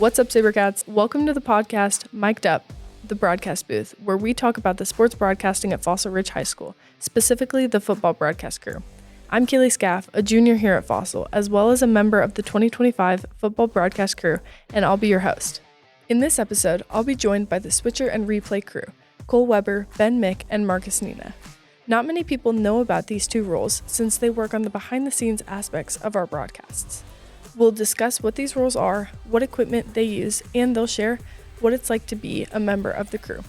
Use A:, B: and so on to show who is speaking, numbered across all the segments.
A: What's up, Sabercats? Welcome to the podcast, Mic'd Up, the broadcast booth, where we talk about the sports broadcasting at Fossil Ridge High School, specifically the football broadcast crew. I'm Kaylee Scaff, a junior here at Fossil, as well as a member of the 2025 football broadcast crew, and I'll be your host. In this episode, I'll be joined by the Switcher and Replay crew, Cole Weber, Ben Mick, and Markus Nina. Not many people know about these two roles since they work on the behind-the-scenes aspects of our broadcasts. We'll discuss what these roles are, what equipment they use, and they'll share what it's like to be a member of the crew.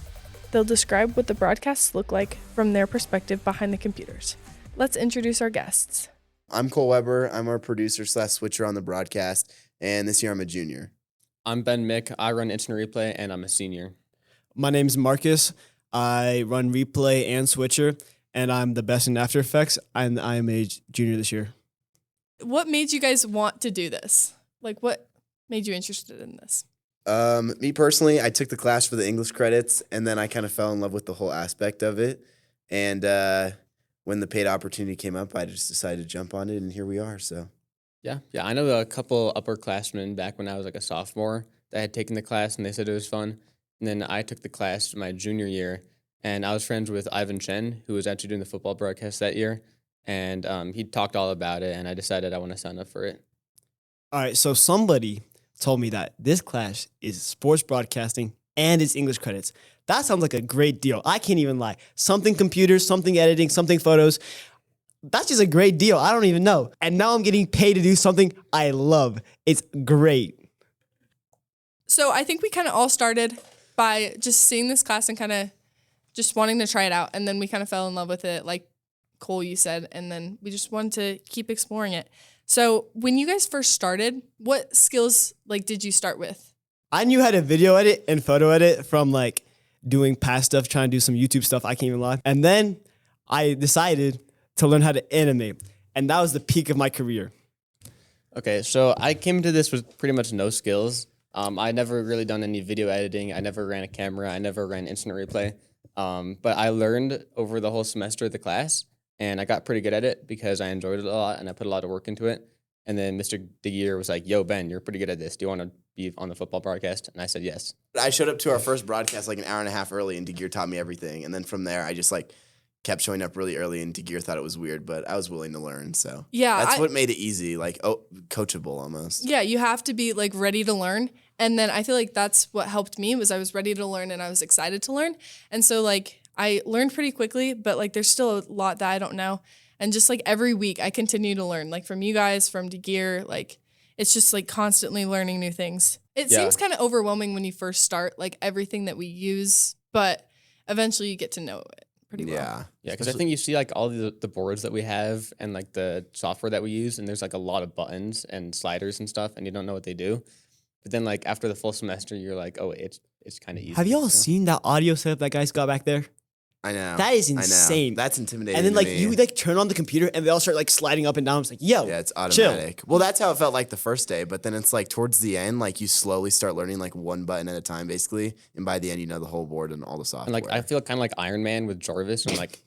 A: They'll describe what the broadcasts look like from their perspective behind the computers. Let's introduce our guests.
B: I'm Cole Weber. I'm our producer/switcher on the broadcast, and this year I'm a junior.
C: I'm Ben Mick. I run Instant Replay, and I'm a senior.
D: My name's Markus. I run Replay and Switcher, and I'm the best in After Effects, and I'm a junior this year.
A: What made you guys want to do this? Like, what made you interested in this?
B: Me personally, I took the class for the English credits, and then I kind of fell in love with the whole aspect of it. And when the paid opportunity came up, I just decided to jump on it, and here we are. So,
C: Yeah. I know a couple upperclassmen back when I was like a sophomore that had taken the class, and they said it was fun. And then I took the class my junior year, and I was friends with Ivan Chen, who was actually doing the football broadcast that year. And he talked all about it, and I decided I want to sign up for it.
D: All right, so somebody told me that this class is sports broadcasting and it's English credits. That sounds like a great deal. I can't even lie. Something computers, something editing, something photos. That's just a great deal. I don't even know. And now I'm getting paid to do something I love. It's great.
A: So I think we kind of all started by just seeing this class and kind of just wanting to try it out. And then we kind of fell in love with it, like Cole, you said, and then we just wanted to keep exploring it. So when you guys first started, what skills did you start with?
D: I knew how to video edit and photo edit from doing past stuff, trying to do some YouTube stuff. I can't even lie. And then I decided to learn how to animate. And that was the peak of my career. Okay,
C: So I came to this with pretty much no skills. I never really done any video editing. I never ran a camera. I never ran Instant Replay. But I learned over the whole semester of the class. And I got pretty good at it because I enjoyed it a lot and I put a lot of work into it. And then Mr. DeGear was like, "Yo, Ben, you're pretty good at this. Do you want to be on the football broadcast?" And I said yes.
B: I showed up to our first broadcast an hour and a half early, and DeGear taught me everything. And then from there, I just kept showing up really early, and DeGear thought it was weird, but I was willing to learn. So
A: yeah,
B: that's what made it easy, coachable almost.
A: Yeah, you have to be ready to learn. And then I feel like that's what helped me was I was ready to learn and I was excited to learn. And so I learned pretty quickly, but there's still a lot that I don't know. And just every week I continue to learn, from you guys, from DeGear, it's just constantly learning new things. It seems kind of overwhelming when you first start, everything that we use, but eventually you get to know it pretty well.
B: Yeah.
C: Yeah, because I think you see all the boards that we have and the software that we use, and there's a lot of buttons and sliders and stuff, and you don't know what they do. But then after the full semester, you're oh, it's kind of easy.
D: Have y'all seen that audio setup that guy's got back there?
B: I know.
D: That is insane.
B: That's intimidating.
D: And then
B: to me.
D: you turn on the computer and they all start sliding up and down. It's yo,
B: yeah, it's
D: chill.
B: automatic. Well, that's how it felt the first day, but then it's towards the end, you slowly start learning one button at a time basically, and by the end you know the whole board and all the software.
C: And I feel kind of like Iron Man with Jarvis and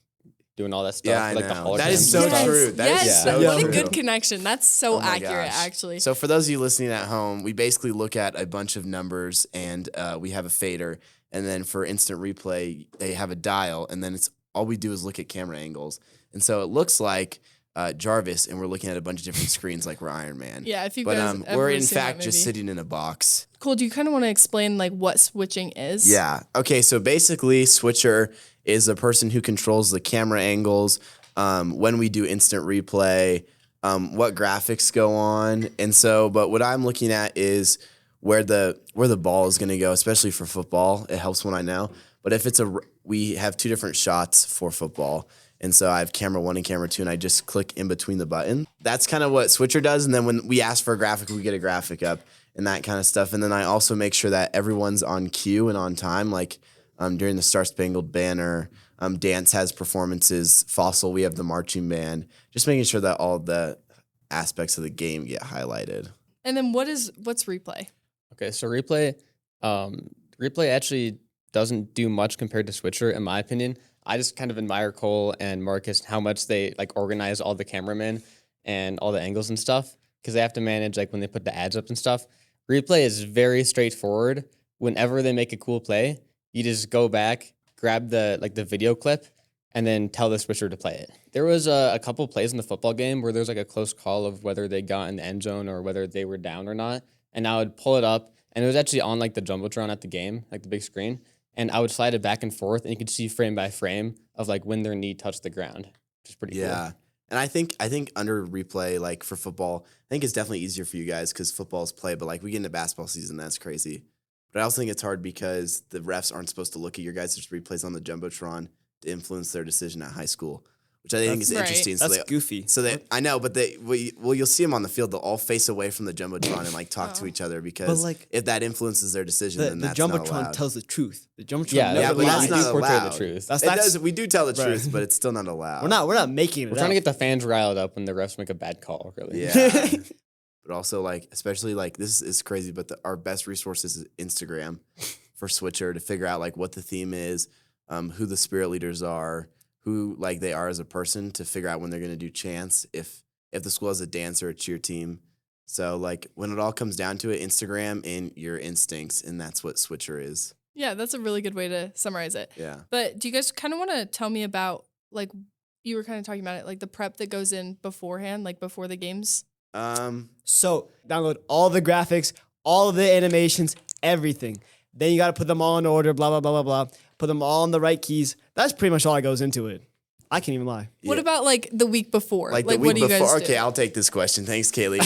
C: doing all that stuff.
B: Yeah, I
C: the
B: know.
C: hologram
B: That is so
C: stuff.
B: true. That is so
A: what
B: true.
A: a good connection. That's so accurate,
B: gosh.
A: actually.
B: So for those of you listening at home, we basically look at a bunch of numbers and we have a fader, and then for Instant Replay they have a dial, and then it's all we do is look at camera angles. And so it looks like Jarvis, and we're looking at a bunch of different screens like we're Iron Man.
A: Yeah, if you guys ever
B: we're in
A: seen
B: fact
A: that
B: just
A: movie.
B: sitting in a box.
A: Cool. Do you kind of want to explain what switching is?
B: Yeah. Okay, so basically Switcher is the person who controls the camera angles when we do Instant Replay, what graphics go on. And so, but what I'm looking at is where the ball is going to go, especially for football. It helps when I know. But if we have two different shots for football. And so I have camera 1 and camera 2, and I just click in between the button. That's kind of what Switcher does. And then when we ask for a graphic, we get a graphic up and that kind of stuff. And then I also make sure that everyone's on cue and on time, during the Star Spangled Banner. Dance has performances. Fossil, we have the marching band. Just making sure that all the aspects of the game get highlighted.
A: And then what's replay?
C: Okay, so replay actually doesn't do much compared to Switcher, in my opinion. I just kind of admire Cole and Markus, how much they organize all the cameramen and all the angles and stuff, because they have to manage when they put the ads up and stuff. Replay is very straightforward. Whenever they make a cool play, you just go back, grab the video clip, and then tell the switcher to play it. There was a couple plays in the football game where there was like a close call of whether they got in the end zone or whether they were down or not. And I would pull it up, and it was actually on like the Jumbotron at the game, like the big screen. And I would slide it back and forth, and you could see frame by frame of like when their knee touched the ground, which is pretty cool.
B: And I think under replay, like for football, I think it's definitely easier for you guys because football's play, but like we get into basketball season, that's crazy. But I also think it's hard because the refs aren't supposed to look at your guys' replays on the Jumbotron to influence their decision at high school, which I think is interesting.
D: That's goofy.
B: So I know, but you'll see them on the field. They'll all face away from the Jumbotron and like talk to each other because
D: like,
B: if that influences their decision, then that's not allowed.
D: The Jumbotron tells the truth. The Jumbotron
B: but that's not allowed.
C: The truth.
B: We do tell the truth, but it's still not allowed.
D: We're not making it.
C: We're trying to get the fans riled up when the refs make a bad call. Really.
B: Yeah. But also like, especially like this is crazy, but our best resource is Instagram for Switcher to figure out like what the theme is, who the spirit leaders are, who like they are as a person to figure out when they're going to do chants, if the school has a dance or a cheer team. So like when it all comes down to it, Instagram and your instincts, and that's what Switcher is.
A: Yeah, that's a really good way to summarize it.
B: Yeah.
A: But do you guys kind of want to tell me about, like, you were kind of talking about it, like the prep that goes in beforehand, like before the games?
D: So download all the graphics, all of the animations, everything. Then you got to put them all in order, blah, blah, blah, blah, blah. Put them all in the right keys. That's pretty much all that goes into it. I can't even lie.
A: What about like the week before?
B: Like the week
A: what do you guys
B: before?
A: do?
B: Okay, I'll take this question. Thanks, Kaylee.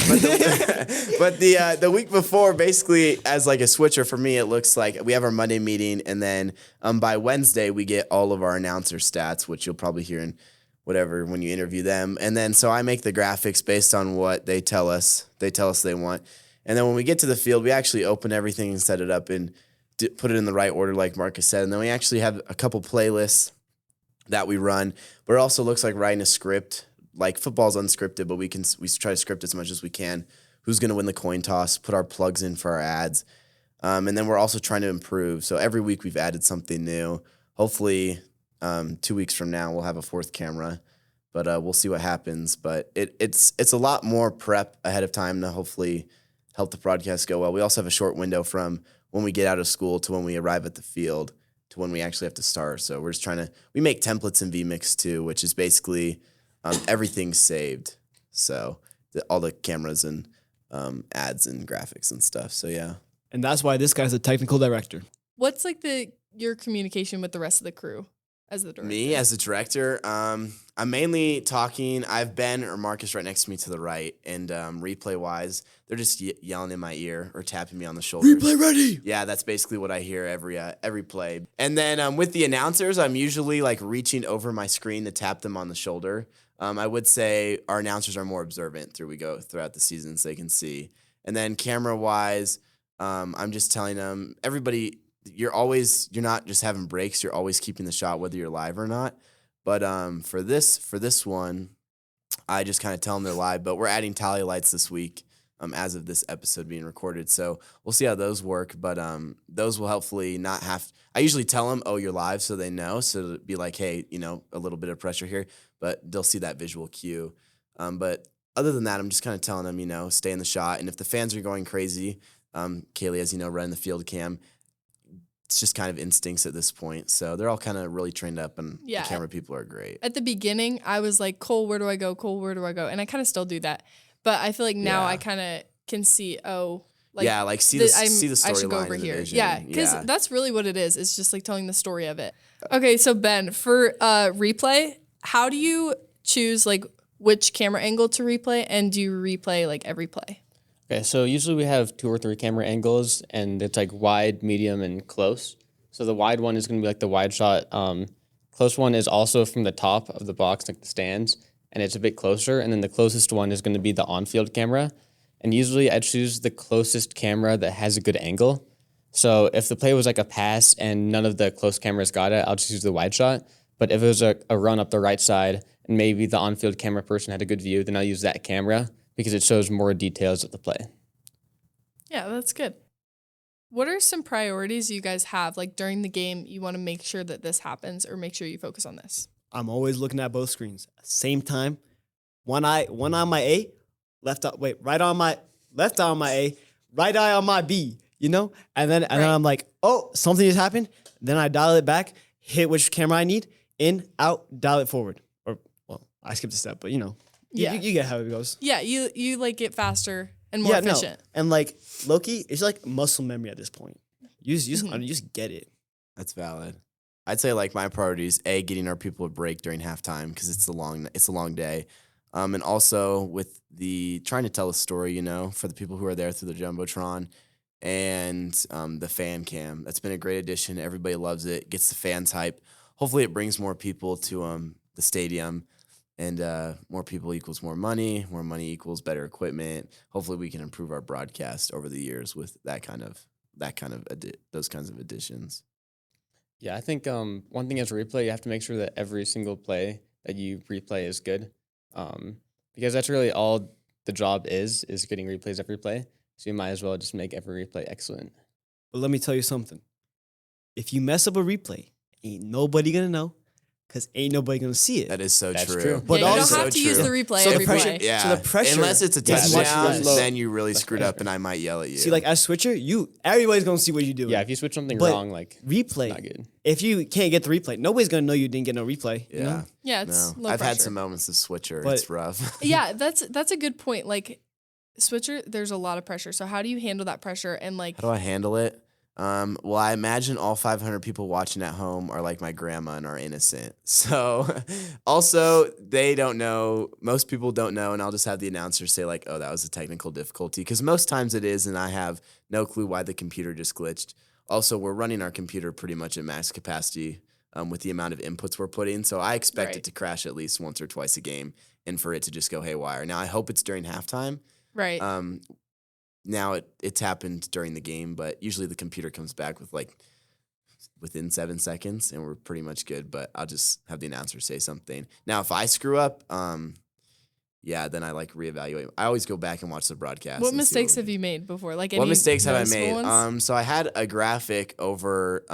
B: But the week before, basically, as like a switcher for me, it looks like we have our Monday meeting, and then by Wednesday we get all of our announcer stats, which you'll probably hear in whatever when you interview them. And then so I make the graphics based on what they tell us. They tell us they want, and then when we get to the field, we actually open everything and set it up and put it in the right order, like Marcus said. And then we actually have a couple playlists that we run, but it also looks like writing a script. Like football's unscripted, but we try to script as much as we can. Who's going to win the coin toss? Put our plugs in for our ads, and then we're also trying to improve. So every week we've added something new. Hopefully, 2 weeks from now we'll have a fourth camera, but we'll see what happens. But it's a lot more prep ahead of time to hopefully help the broadcast go well. We also have a short window from when we get out of school to when we arrive at the field to when we actually have to start. So we're just we make templates in vMix too, which is basically everything's saved. So all the cameras and ads and graphics and stuff. So yeah.
D: And that's why this guy's a technical director.
A: What's like your communication with the rest of the crew as the director?
B: Me as the director, I'm mainly talking. I have Ben or Marcus right next to me to the right, and replay wise, they're just yelling in my ear or tapping me on the shoulder.
D: Replay ready.
B: Yeah, that's basically what I hear every play. And then with the announcers, I'm usually like reaching over my screen to tap them on the shoulder. I would say our announcers are more observant throughout the season so they can see. And then camera wise, I'm just telling them, everybody, you're not just having breaks, you're always keeping the shot whether you're live or not. But for this one, I just kind of tell them they're live, but we're adding tally lights this week as of this episode being recorded. So we'll see how those work, but those will hopefully not have – I usually tell them, oh, you're live, so they know. So it'll be like, hey, a little bit of pressure here, but they'll see that visual cue. But other than that, I'm just kind of telling them, stay in the shot. And if the fans are going crazy, Kaylee, as you know, running the field cam, it's just kind of instincts at this point. So they're all kind of really trained up, and the camera people are great.
A: At the beginning, I was like, Cole, where do I go? Cole, where do I go? And I kind of still do that. But I feel like now I kind of can see, see the storyline. I should go over here. Yeah, because that's really what it is. It's just like telling the story of it. Okay, so Ben, for replay, how do you choose like which camera angle to replay, and do you replay like every play?
C: Okay, so usually we have 2 or 3 camera angles, and it's like wide, medium, and close. So the wide one is going to be like the wide shot. Close one is also from the top of the box, like the stands, and it's a bit closer. And then the closest one is going to be the on-field camera. And usually I choose the closest camera that has a good angle. So if the play was like a pass and none of the close cameras got it, I'll just use the wide shot. But if it was a run up the right side and maybe the on-field camera person had a good view, then I'll use that camera, because it shows more details of the play.
A: Yeah, that's good. What are some priorities you guys have? Like during the game, you want to make sure that this happens or make sure you focus on this?
D: I'm always looking at both screens. Same time, one eye on my A, left eye on my A, right eye on my B, you know? And then
A: Right.
D: I'm like, oh, something just happened. Then I dial it back, hit which camera I need, in, out, dial it forward. Or, well, I skipped a step, but you
A: Yeah.
D: you get how it goes.
A: Yeah, you like get faster and more efficient.
D: No. And like Loki, it's like muscle memory at this point. You just get it.
B: That's valid. I'd say like my priorities: A, getting our people a break during halftime because it's a long day, and also with the trying to tell a story, for the people who are there through the jumbotron, and the fan cam. That's been a great addition. Everybody loves it. Gets the fans hype. Hopefully, it brings more people to the stadium, and more people equals more money. More money equals better equipment. Hopefully, we can improve our broadcast over the years with those kinds of additions.
C: Yeah, I think one thing as a replay, you have to make sure that every single play that you replay is good, because that's really all the job is getting replays every play. So you might as well just make every replay excellent.
D: But let me tell you something. If you mess up a replay, ain't nobody gonna know, because ain't nobody gonna see it.
B: That is so
C: That's
B: true.
C: true.
D: But
A: you don't
D: also
A: have to use the replay
D: So the
A: every
D: pressure-
A: play.
B: Yeah.
D: So the pressure
B: unless it's a
D: is much
B: touchdown,
D: less.
B: then you really screwed up, and I might yell at you.
D: See, like as switcher, everybody's gonna see what you do.
C: Yeah, if you switch something
D: But
C: wrong, like
D: replay.
C: not good.
D: If you can't get the replay, nobody's gonna know you didn't get no replay.
B: yeah,
D: You know?
A: Yeah, it's
B: no.
A: low
B: I've had
A: pressure.
B: some moments of switcher.
D: But-
B: It's rough.
A: Yeah, that's a good point. Like switcher, there's a lot of pressure. So how do you handle that pressure and like
B: How do I handle it? Well, I imagine all 500 people watching at home are like my grandma and are innocent. So, also, they don't know. Most people don't know, and I'll just have the announcer say like, "Oh, that was a technical difficulty," because most times it is, and I have no clue why the computer just glitched. Also, we're running our computer pretty much at max capacity with the amount of inputs we're putting, so I expect
A: Right.
B: it to crash at least once or twice a game, and for it to just go haywire. Now, I hope it's during halftime.
A: right?
B: Now it's happened during the game, but usually the computer comes back with like within 7 seconds, and we're pretty much good. But I'll just have the announcer say something. Now, if I screw up, then I like reevaluate. I always go back and watch the broadcast.
A: What
B: and see
A: mistakes
B: we
A: have
B: did.
A: you made before? Like
B: What
A: any
B: mistakes have I
A: noticeable
B: made?
A: ones?
B: So I had a graphic over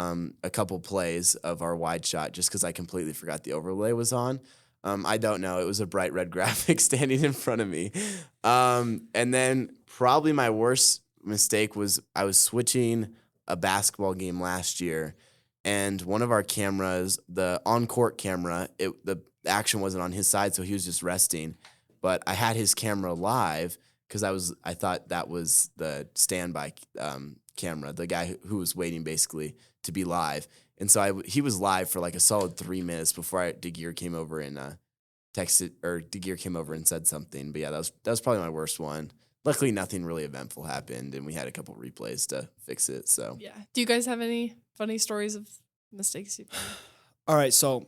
B: a couple plays of our wide shot just because I completely forgot the overlay was on. I don't know. It was a bright red graphic standing in front of me. And then probably my worst mistake was I was switching a basketball game last year, and one of our cameras, the on-court camera, the action wasn't on his side, so he was just resting. But I had his camera live because I thought that was the standby camera, the guy who was waiting basically to be live. And so he was live for like a solid 3 minutes before DeGear came over and DeGear came over and said something. But yeah, that was probably my worst one. Luckily, nothing really eventful happened, and we had a couple replays to fix it. So
A: Yeah. Do you guys have any funny stories of mistakes you've made?
D: All right, so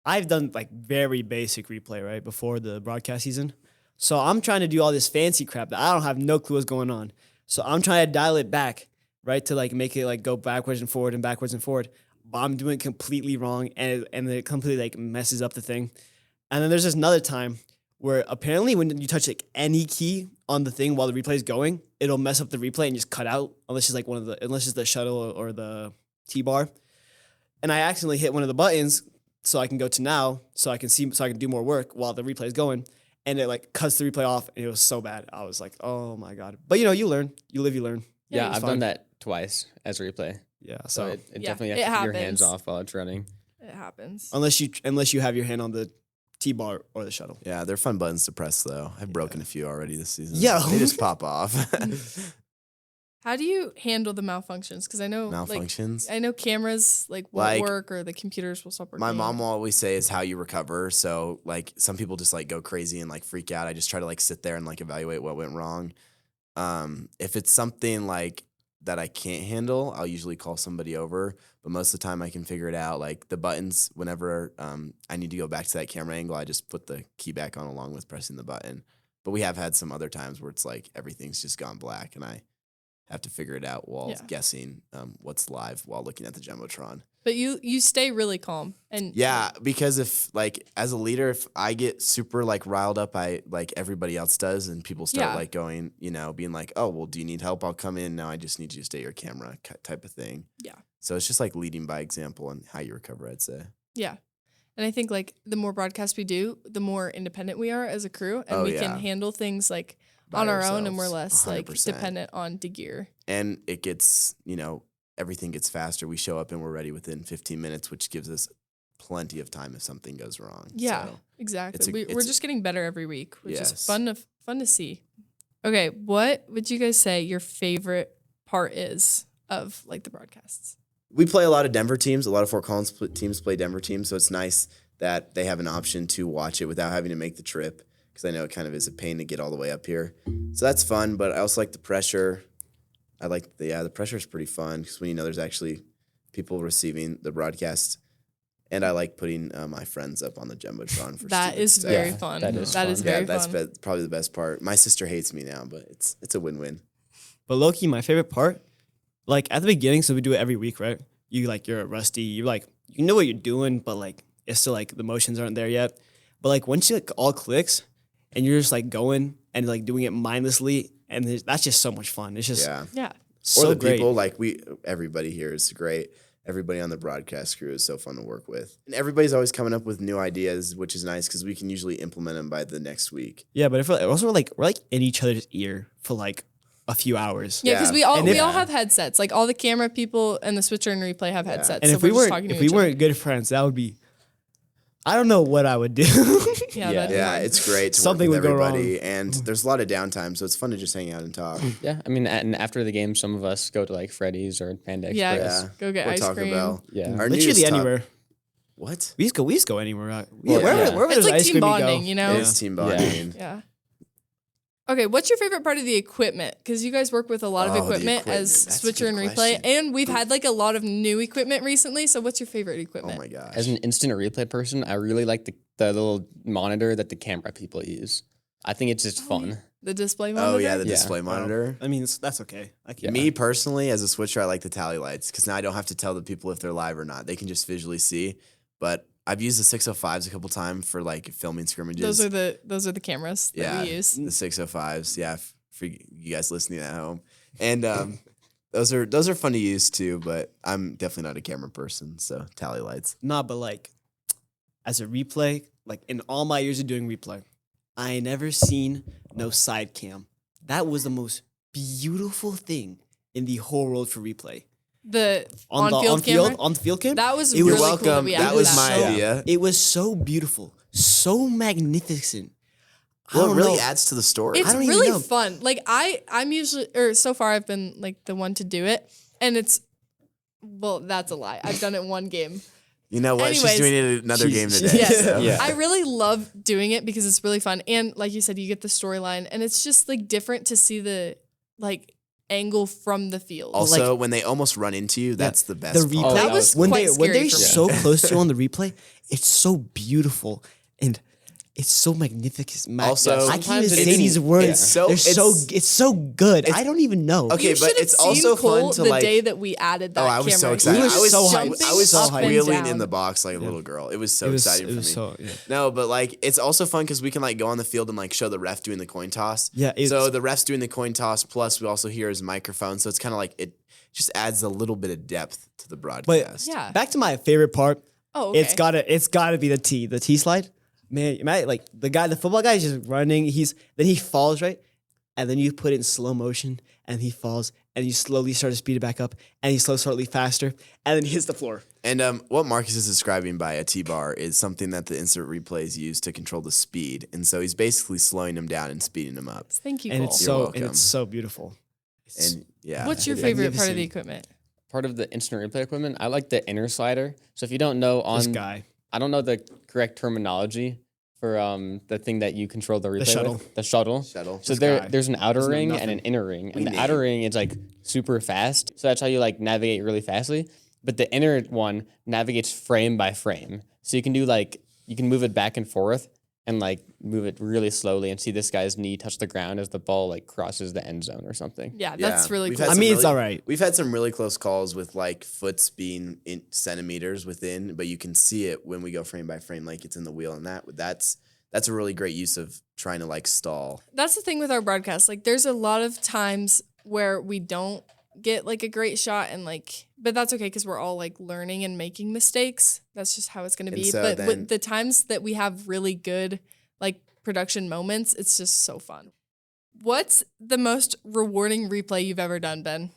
D: I've done like very basic replay, right, before the broadcast season. So I'm trying to do all this fancy crap that I don't have no clue what's going on. So I'm trying to dial it back, right, to like make it like go backwards and forward and backwards and forward. But I'm doing it completely wrong, and it completely like messes up the thing. And then there's this another time where apparently when you touch like any key on the thing while the replay is going, it'll mess up the replay and just cut out unless it's the shuttle or the T-bar. And I accidentally hit one of the buttons so I can go to now so I can do more work while the replay is going. And it like cuts the replay off, and it was so bad. I was like, oh my God. But you learn. You live, you learn.
A: Yeah,
C: Yeah,
A: it's
C: I've done that twice as a replay.
D: Yeah.
C: So
D: So
C: it
A: Yeah,
C: definitely
A: it
C: have to keep your hands
A: happens.
C: off while it's running.
A: It happens.
D: unless you have your hand on the T-bar or the shuttle.
B: yeah, they're fun buttons to press though. I've broken a few already this season.
D: Yeah.
B: They just pop off.
A: How do you handle the malfunctions? Because I know
B: Malfunctions.
A: Like, I know cameras like won't
B: Like,
A: work or the computers will stop working.
B: My mom will always say is how you recover. So like some people just like go crazy and like freak out. I just try to like sit there and like evaluate what went wrong. If it's something like that I can't handle, I'll usually call somebody over. But most of the time I can figure it out. Like the buttons, whenever I need to go back to that camera angle, I just put the key back on along with pressing the button. But we have had some other times where it's like everything's just gone black and I have to figure it out while
A: Yeah.
B: guessing what's live while looking at the Jumbotron.
A: But you stay really calm and
B: Yeah, because if like as a leader, if I get super like riled up, I like everybody else does, and people start
A: Yeah.
B: like going, being like, "Oh, well, do you need help? I'll come in now. I just need you to stay at your camera," type of thing.
A: Yeah.
B: So it's just like leading by example and how you recover, I'd say.
A: Yeah. And I think like the more broadcasts we do, the more independent we are as a crew, and
B: Oh,
A: we
B: yeah.
A: can handle things like
B: by
A: on our own, and we're
B: ourselves,
A: less like
B: 100%.
A: dependent on the gear.
B: And it gets, everything gets faster. We show up and we're ready within 15 minutes, which gives us plenty of time if something goes wrong.
A: Yeah,
B: So,
A: exactly. We're just getting better every week, which is
B: Yes.
A: fun to see. Okay, what would you guys say your favorite part is of like the broadcasts?
B: we play a lot of Denver teams. A lot of Fort Collins teams play Denver teams. So it's nice that they have an option to watch it without having to make the trip, because I know it kind of is a pain to get all the way up here. So that's fun, but I also like the pressure. I like the pressure is pretty fun, because when there's actually people receiving the broadcast. And I like putting my friends up on the Jumbotron for
A: That
B: stupid
A: is
B: stuff.
A: very fun.
C: that is
A: That
C: fun.
A: is very
B: that's
A: fun.
B: probably the best part. My sister hates me now, but it's a win-win.
D: But low-key, my favorite part, like at the beginning, so we do it every week, right? You're rusty. You know what you're doing, but like it's still like the motions aren't there yet. But like once you like all clicks and you're just like going and like doing it mindlessly, and that's just so much fun. It's just
A: Yeah.
D: so
B: Or the
D: great.
B: people, everybody here is great. Everybody on the broadcast crew is so fun to work with. And everybody's always coming up with new ideas, which is nice because we can usually implement them by the next week.
D: Yeah, but also we're like in each other's ear for like a few hours.
A: Yeah, because
B: Yeah.
A: we all have headsets. Like all the camera people and the switcher and replay have headsets.
D: And
A: so
D: if we
A: we're just talking
D: weren't
A: to each other.
D: good friends, that would be. I don't know what I would do.
A: Yeah, that'd be
B: Yeah,
A: hard.
B: it's great to
D: Something
B: work with
D: would go
B: everybody.
D: wrong.
B: And there's a lot of downtime, so it's fun to just hang out and talk.
C: Yeah, I mean, and after the game, some of us go to like Freddy's or Panda
A: Yeah,
C: Express.
B: Yeah.
A: Go get
B: Or
A: ice
B: Taco
A: cream.
B: Bell.
C: Yeah.
B: Our
D: Literally
B: newest
D: anywhere.
B: What?
D: We just go anywhere.
C: Well,
D: Wherever,
C: yeah.
D: wherever
A: It's
D: there's
A: like
D: ice
A: team
D: cream, we
A: bonding,
D: go.
A: you know?
B: It is team bonding.
A: Yeah. Okay, what's your favorite part of the equipment? Because you guys work with a lot of
B: Oh, the
A: equipment
B: equipment.
A: as
B: That's a
A: switcher
B: good
A: and replay,
B: question.
A: and we've had like a lot of new equipment recently. So what's your favorite
B: Oh
A: equipment?
B: my gosh.
C: As an instant replay person, I really like the little monitor that the camera people use. I think it's just fun.
A: The display monitor?
B: Oh yeah, the
C: Yeah.
B: display monitor.
D: I mean, that's okay. I can.
B: Me personally, as a switcher, I like the tally lights because now I don't have to tell the people if they're live or not. They can just visually see. But I've used the 605s a couple times for like filming scrimmages.
A: Those are the cameras that we use.
B: The 605s. Yeah, for you guys listening at home, and those are fun to use too. But I'm definitely not a camera person, so tally lights.
D: Nah, but like, as a replay, like in all my years of doing replay, I ain't never seen no side cam. That was the most beautiful thing in the whole world for replay.
A: The on-field camera?
D: On the field cam?
A: That was
D: It
A: really
D: was
A: cool that
B: welcome.
A: we
B: That
A: added
B: was
A: that.
B: my idea.
D: It was so beautiful, so magnificent.
B: Well,
D: I
B: it
D: don't
B: really
D: know.
B: adds to the story.
A: It's
D: I don't even
A: really
D: know.
A: fun. Like I'm usually, or so far I've been like the one to do it, and that's a lie. I've done it one game.
B: You know what?
A: Anyways,
B: She's doing it another game today.
A: Yes.
B: so.
C: Yeah.
A: I really love doing it because it's really fun. And like you said, you get the storyline and it's just like different to see the like angle from the field.
B: Also, when they almost run into you, that's the best.
D: The
B: part.
D: replay.
A: That was
D: when
A: quite
D: when
A: scary
D: they're
A: for me.
D: so close to you on the replay, it's so beautiful and it's so magnificent.
B: Also,
D: I can't
C: sometimes
D: even
C: it
D: say
C: isn't-
D: these words.
B: it's so-
D: It's so good. I don't even know.
B: Okay,
A: You
B: but
A: should have
B: it's
A: seen
B: also
A: Cole
B: fun to
A: the
B: like.
A: day that we added that
B: Oh, I was so
A: camera.
B: excited.
D: We were
B: I was
D: so hyped.
A: jumping
B: I was
A: up and
B: squealing
A: down.
B: in the box like a little girl. It was so
D: It was
B: exciting for me.
D: so yeah.
B: No, but like it's also fun because we can like go on the field and like show the ref doing the coin toss.
D: Yeah,
B: So the ref's doing the coin toss, plus we also hear his microphone. So it's kind of like it just adds a little bit of depth to the broadcast.
A: Yeah.
D: Back to my favorite part.
A: Oh, okay.
D: It's gotta be the T slide. Man, like the football guy is just running. Then he falls, right? And then you put it in slow motion and he falls and you slowly start to speed it back up and he slows slightly faster and then he hits the floor.
B: And what Marcus is describing by a T-bar is something that the instant replays use to control the speed. And so he's basically slowing him down and speeding him up.
A: Thank you,
D: And
A: Cole.
D: it's so beautiful.
B: And yeah.
A: What's your
B: it is.
A: favorite part of the
D: magnificent.
A: equipment?
C: Part of the instant replay equipment, I like the inner slider. So if you don't know
D: This
C: on,
D: guy.
C: I don't know the correct terminology for the thing that you control the replay
D: shuttle.
C: with. The shuttle.
B: Shuttle.
C: So
D: This guy
C: there's an outer
D: doesn't know
C: ring and
D: nothing.
C: an inner ring, and the
B: named-
C: outer ring is like super fast. So that's how you like navigate really fastly. But the inner one navigates frame by frame. So you can do like you can move it back and forth and like move it really slowly and see this guy's knee touch the ground as the ball like crosses the end zone or something.
A: Yeah, that's
B: Yeah.
A: really
B: We've
A: cool.
B: had
D: I
B: some
D: mean, it's
B: really-
D: all right.
B: We've had some really close calls with like foots being in centimeters within, but you can see it when we go frame by frame, like it's in the wheel, and that's a really great use of trying to like stall.
A: That's the thing with our broadcast. Like, there's a lot of times where we don't get like a great shot, and like, but that's okay because we're all like learning and making mistakes. That's just how it's going to
B: And
A: be.
B: so
A: But
B: then-
A: with the times that we have really good like production moments, it's just so fun. What's the most rewarding replay you've ever done, Ben?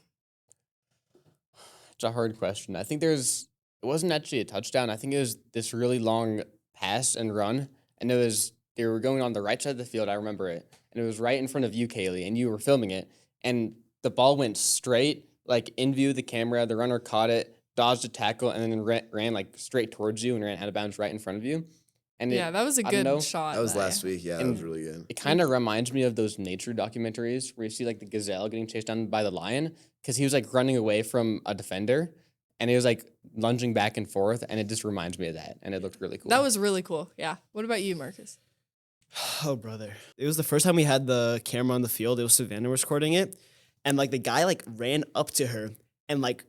C: It's a hard question. I think it wasn't actually a touchdown. I think it was this really long pass and run. And they were going on the right side of the field. I remember it. And it was right in front of you, Kaylee, and you were filming it. And the ball went straight, like in view of the camera. The runner caught it, dodged a tackle, and then ran like straight towards you and ran out of bounds right in front of you. And
A: Yeah, that was a
C: I don't
A: good
C: know,
A: shot.
B: That was last week. Yeah, that
C: And
B: was really good.
C: It kind of reminds me of those nature documentaries where you see like the gazelle getting chased down by the lion because he was like running away from a defender and he was like lunging back and forth, and it just reminds me of that, and it looked really cool.
A: That was really cool. Yeah. What about you, Marcus?
D: Oh, brother. It was the first time we had the camera on the field. It was Savannah recording it. And like the guy like ran up to her and like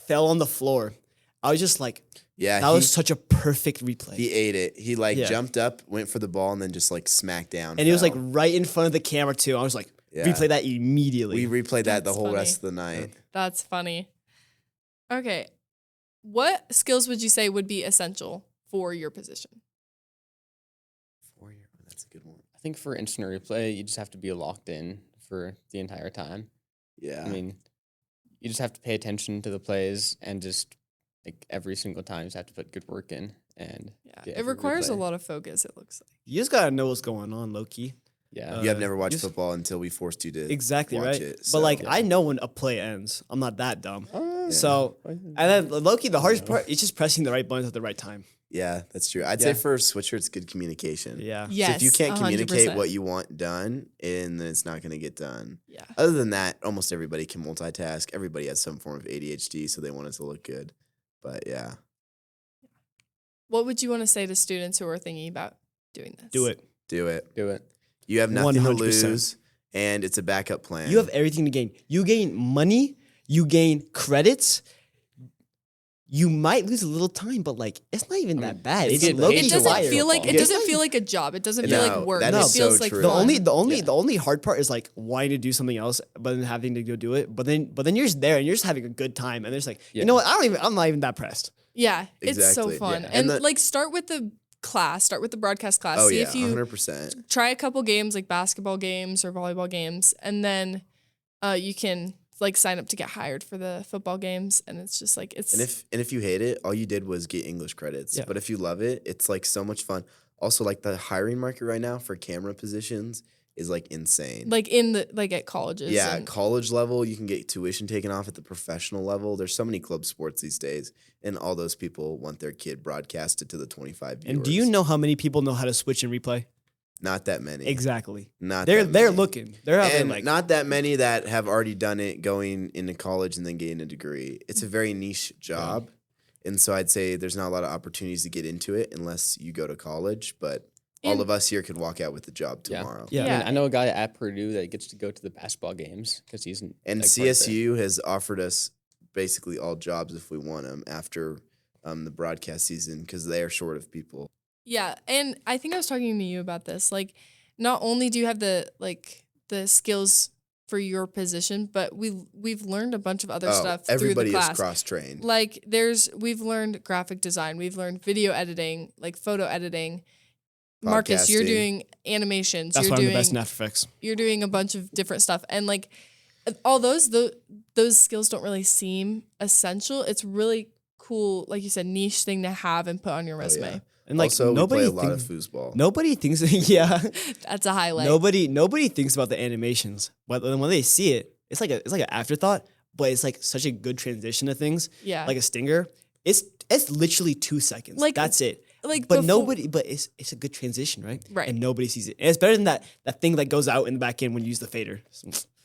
D: fell on the floor. I was just like,
B: Yeah,
D: that was such a perfect replay.
B: he ate it. He like
D: Yeah.
B: jumped up, went for the ball, and then just like smacked down.
D: and it was like
B: fell.
D: right in front of the camera too. I was like,
B: Yeah.
D: replay that immediately.
B: We replayed that the
A: That's
B: whole
A: funny.
B: rest of the night.
A: That's funny. Okay. What skills would you say would be essential for your position?
B: 4 year. That's a good one.
C: I think for instant replay, you just have to be locked in for the entire time.
B: Yeah.
C: I mean, you just have to pay attention to the plays and just like every single time you just have to put good work in. And
A: Yeah.
C: yeah,
A: It
C: for
A: requires a
C: replay.
A: lot of focus, it looks like.
D: You just gotta know what's going on, low key.
C: Yeah.
B: you have never watched
D: just-
B: football until we forced you to
D: Exactly,
B: watch
D: right?
B: it.
D: But like,
B: so-
D: I know when a play ends. I'm not that dumb.
C: Oh,
D: So, and then low key, the hardest part is just pressing the right buttons at the right time.
B: yeah, that's true. I'd
D: Yeah.
B: say for a switcher, it's good communication.
D: Yeah.
A: Yes.
B: So if you can't
A: 100%.
B: communicate what you want done, and then it's not going to get done.
A: Yeah.
B: Other than that, almost everybody can multitask. Everybody has some form of ADHD, so they want it to look good. But yeah,
A: What would you want to say to students who are thinking about doing this?
D: Do it.
B: do it.
C: Do it.
B: You have nothing to
D: 100%.
B: lose, and it's a backup plan.
D: You have everything to gain. You gain money. You gain credits. You might lose a little time, but like it's not even that bad.
C: you
D: It's
C: get
D: low
C: paid
D: key
A: It
C: to
A: doesn't
C: watch
D: fire.
A: feel like it
B: Yeah.
A: doesn't feel like a job. It doesn't feel
B: No,
A: like work.
B: that
A: It
B: is
A: feels
B: so
A: like
B: true.
D: The
A: fun.
D: the only hard part is like wanting to do something else, but then having to go do it. But then you're just there and you're just having a good time, and there's like, you
C: Yeah.
D: know what? I'm not even that pressed.
A: Yeah, it's so
B: Exactly.
A: fun.
B: Yeah.
A: And
B: And
A: like start with the broadcast class.
B: Oh
A: See
B: yeah,
A: if you
B: 100%.
A: try a couple games like basketball games or volleyball games, and then you can like sign up to get hired for the football games. And it's just like it's
B: And if you hate it, all you did was get English credits.
D: Yeah.
B: But if you love it, it's like so much fun. Also, like the hiring market right now for camera positions is like insane.
A: like in the like at colleges.
B: Yeah,
A: and-
B: college level, you can get tuition taken off at the professional level. There's so many club sports these days, and all those people want their kid broadcasted to the 25 viewers.
D: And do you know how many people know how to switch and replay?
B: Not that many.
D: Exactly.
B: Not
D: They're
B: that
D: they're
B: many.
D: looking. They're out there
B: And
D: like
B: not that many that have already done it going into college and then getting a degree. It's a very niche job. And so I'd say there's not a lot of opportunities to get into it unless you go to college. But all
A: And-
B: of us here could walk out with a job
C: Yeah.
B: tomorrow.
D: Yeah.
C: I mean,
A: Yeah.
C: I know a guy at Purdue that gets to go to the basketball games because he's
B: And
C: like, part of
B: CSU has offered us basically all jobs if we want them after the broadcast season because they are short of people.
A: Yeah, and I think I was talking to you about this. Like, not only do you have the skills for your position, but we've learned a bunch of other stuff through the
B: everybody is
A: class.
B: cross-trained.
A: Like, we've learned graphic design, we've learned video editing, like photo editing. Marcus, you're
B: Podcasting.
A: doing animations.
D: that's
A: you're
D: why I'm
A: doing
D: the best in After Effects.
A: you're doing a bunch of different stuff, and like all those skills don't really seem essential. It's really cool, like you said, niche thing to have and put on your resume.
B: Yeah.
D: And like
B: Also,
D: nobody
B: we play a lot of
D: thinks,
B: foosball.
D: nobody thinks yeah.
A: That's a highlight.
D: Nobody thinks about the animations. But then when they see it, it's like an afterthought, but it's like such a good transition to things.
A: Yeah.
D: Like a stinger. It's literally 2 seconds.
A: Like-
D: That's it.
A: like
D: But
A: before-
D: it's a good transition, right?
A: Right.
D: And nobody sees it. And it's better than that thing that goes out in the back end when you use the fader.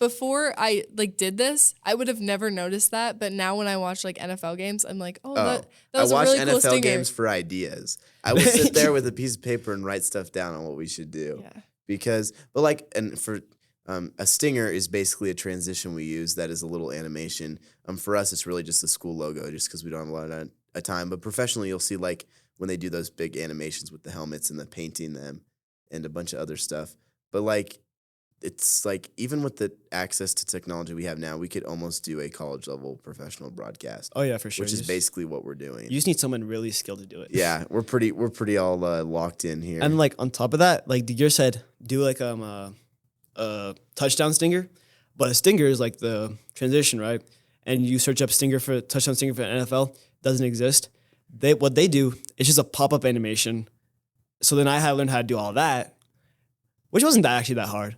A: Before I like did this, I would have never noticed that. But now when I watch like NFL games, I'm like, that was
B: I
A: a
B: watch
A: really
B: NFL
A: cool stinger.
B: games for ideas. I will sit there with a piece of paper and write stuff down on what we should do.
A: Yeah.
B: And for a stinger is basically a transition we use that is a little animation. For us, it's really just the school logo, just because we don't have a lot of time. But professionally, you'll see like when they do those big animations with the helmets and the painting them and a bunch of other stuff. But like, it's like even with the access to technology we have now, we could almost do a college level professional broadcast,
D: Oh yeah, for sure.
B: which is basically what we're doing.
D: You just need someone really skilled to do it.
B: Yeah, we're pretty all locked in here.
D: And like on top of that, like Digger said, do like a a touchdown stinger, but a stinger is like the transition, right? And you search up touchdown stinger for NFL, doesn't exist. What they do is just a pop-up animation. So then I had to learn how to do all that, which wasn't actually that hard.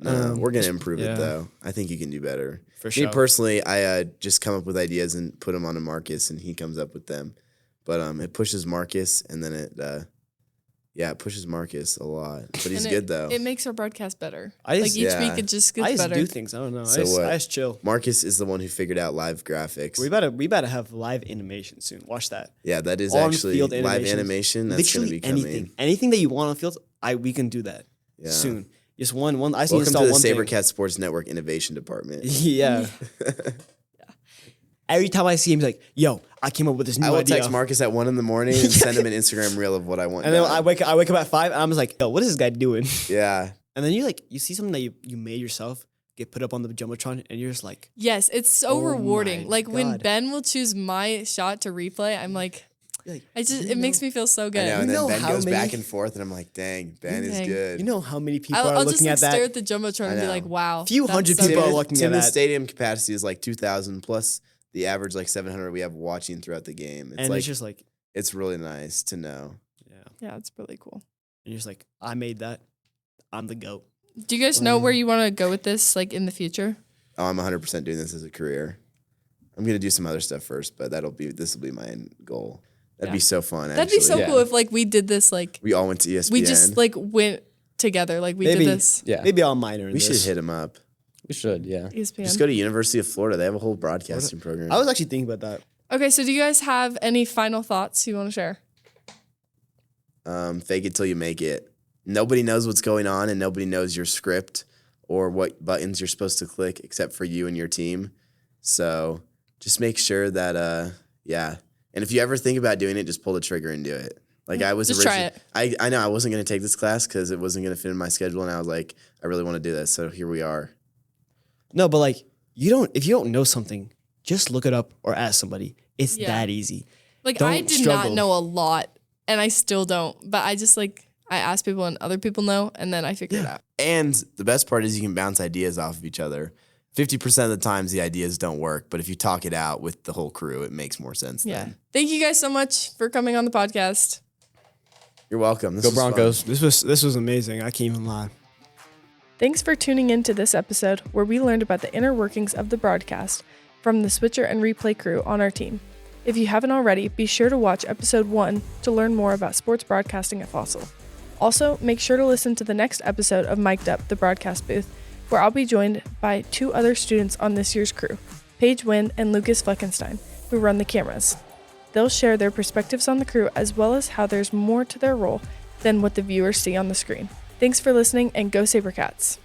B: No, we're gonna improve
D: yeah.
B: it though. I think you can do better.
D: For sure.
B: Me personally, I just come up with ideas and put them onto Marcus, and he comes up with them. But it pushes Marcus, and then it pushes Marcus a lot. But he's good though.
A: It makes our broadcast better.
D: I just-
A: Each week it just gets
D: I just
A: better.
D: do things. I don't know.
B: So
D: I just chill.
B: Marcus is the one who figured out live graphics.
D: We better have live animation soon. Watch that.
B: Yeah, that is
D: On
B: actually
D: field
B: live
D: animations.
B: animation. That's going to
D: Literally
B: be coming.
D: anything that you want on field, we can do that soon. Just one. I just need to
B: Welcome
D: install
B: to the
D: one thing.
B: SaberCat Sports Network Innovation Department.
D: Yeah. Every time I see him, he's like, "Yo, I came up with this new
B: I will
D: idea."
B: text Marcus at 1 a.m. and send him an Instagram reel of what I want.
D: And then
B: done.
D: I wake up at 5, and I'm just like, "Yo, what is this guy doing?"
B: Yeah.
D: And then you see something that you made yourself get put up on the jumbotron, and you're just like,
A: Yes, it's so
D: Oh
A: rewarding.
D: my
A: Like when
D: God.
A: Ben will choose my shot to replay, I'm like, it makes me feel so good.
B: I know. And
D: You know
B: then Ben
D: how
B: goes back
D: many-
B: and forth, and I'm like, dang, Ben is
A: Dang.
B: good.
D: you know how many people
A: I'll
D: are
A: just
D: looking
A: like
D: at that?
A: stare at the jumbotron and be
B: know.
A: like, wow.
D: Few
A: that's
D: hundred
A: so
D: people are
A: good.
D: looking at
B: Tim's
D: that.
B: stadium capacity is like 2,000 plus the average like 700 we have watching throughout the game. It's
D: And
B: like,
D: it's just like,
B: it's really nice to know.
D: yeah.
A: Yeah, it's really cool.
D: And you're just like, I made that. I'm the GOAT.
A: Do you guys know where you want to go with this, like in the future?
B: Oh, I'm 100% doing this as a career. I'm gonna do some other stuff first, but this will be my end goal. That'd be so fun.
A: That'd be so
B: actually.
A: cool if like we did this, like
B: We all went to ESPN.
A: we just like went together, like we
D: Maybe,
A: did this.
C: Yeah.
D: Maybe I'll minor in
B: we
D: this.
B: should hit him up.
C: We should, yeah.
A: ESPN.
B: Just go to University of Florida. They have a whole broadcasting program.
D: I was actually thinking about that.
A: Okay, so do you guys have any final thoughts you want to share?
B: Fake it till you make it. Nobody knows what's going on, and nobody knows your script or what buttons you're supposed to click except for you and your team. So just make sure that, yeah. And if you ever think about doing it, just pull the trigger and do it. Like I was
A: Just try
B: originally, I know I wasn't going to take this class because it wasn't going to fit in my schedule, and I was like, I really want to do this. So here we are.
D: No, but like, if you don't know something, just look it up or ask somebody. It's
A: Yeah.
D: that easy.
A: Like
D: Don't
A: I did
D: struggle.
A: not know a lot, and I still don't. But I just like I ask people, and other people know, and then I figure it out.
B: And the best part is you can bounce ideas off of each other. 50% of the times the ideas don't work, but if you talk it out with the whole crew, it makes more sense
A: Yeah.
B: then.
A: Thank you guys so much for coming on the podcast.
B: You're welcome. This
C: Go
B: was fun.
C: Broncos.
D: This was amazing. I can't even lie.
A: Thanks for tuning in to this episode where we learned about the inner workings of the broadcast from the switcher and replay crew on our team. If you haven't already, be sure to watch episode 1 to learn more about sports broadcasting at Fossil. Also, make sure to listen to the next episode of Mic'd Up, the broadcast booth, where I'll be joined by 2 other students on this year's crew, Paige Wynn and Lucas Fleckenstein, who run the cameras. They'll share their perspectives on the crew as well as how there's more to their role than what the viewers see on the screen. Thanks for listening, and go SaberCats!